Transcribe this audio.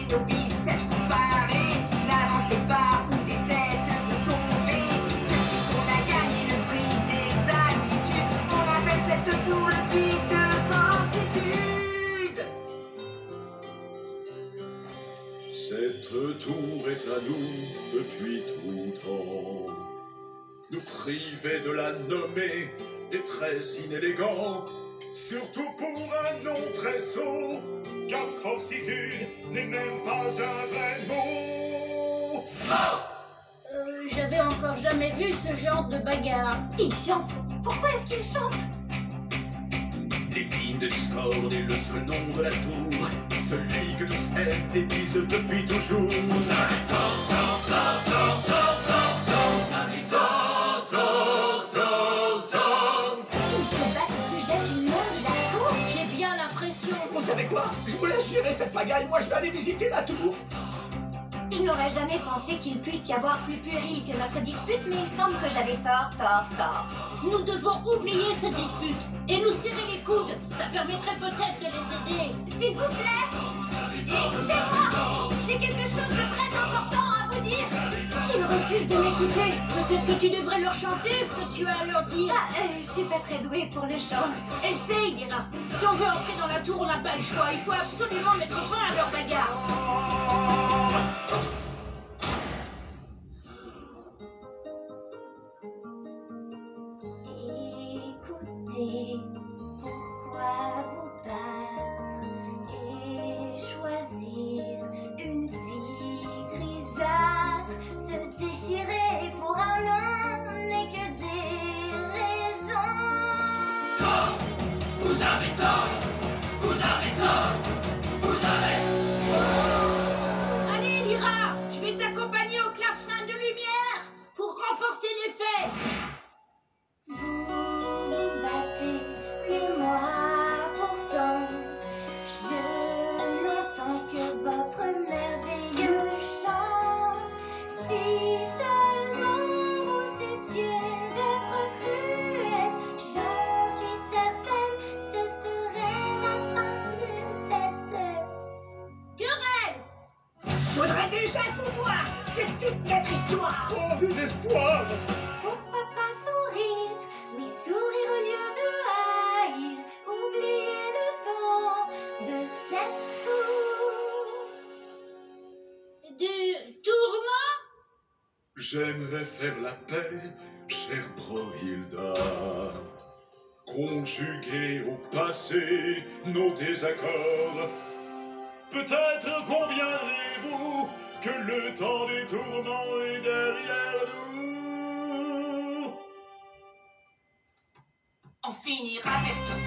nos biceps sont parés. N'avancez pas ou des têtes vont tomber. Depuis qu'on a gagné le prix d'exactitude, on appelle cette tour le pic de fortitude. Cette tour est à nous depuis tout temps. Nous priver de la nommer est très inélégant, surtout pour un nom très sot, car fortitude n'est même pas un vrai mot. J'avais encore jamais vu ce genre de bagarre. Il chante. Pourquoi est-ce qu'il chante? L'épine de discorde est le seul nom de la tour, celui que tous aiment et disent depuis toujours. Vous avez tort, tort, tort, tort, tort, tort, tort, vous avez tort, tort, tort, tort. Il se bat au sujet du nom de la tour. J'ai bien l'impression. Vous savez quoi? Je vous laisse gérer cette pagaille, moi je vais aller visiter la tour. Il n'aurait jamais pensé qu'il puisse y avoir plus puéril que notre dispute, mais il semble que j'avais tort. Nous devons oublier cette dispute et nous serrer les coudes. Ça permettrait peut-être de les aider. S'il vous plaît, écoutez-moi. J'ai quelque chose de très important à vous dire. Ils refusent de m'écouter. Peut-être que tu devrais leur chanter ce que tu as à leur dire. Je suis pas très douée pour le chant. Essaye, Lyra. Si on veut entrer dans la tour, on n'a pas le choix. Il faut absolument mettre fin à leur bagarre. Écoutez, pourquoi vous battre et choisir une fille grisâtre? Se déchirer pour un homme n'est que des raisons. Tort, vous avez tort, vous avez tort, vous avez... Allez, Lyra, je vais t'accompagner au clavecin de lumière pour renforcer l'effet. Vous vous battez, mais moi pourtant, je n'entends que votre merveilleux chant. Si seulement vous cessiez d'être cruel, j'en suis certaine, ce serait la fin de cette Querelle! Faudrait déjà pouvoir, c'est toute notre histoire. Oh, désespoir. Pourquoi pas sourire, oui sourire au lieu de haïr, oublier le temps de cette tour. Du tourment? J'aimerais faire la paix, chère Brohilda, conjuguer au passé nos désaccords. Peut-être conviendrez-vous que le temps des tourments est derrière nous. On finira avec tout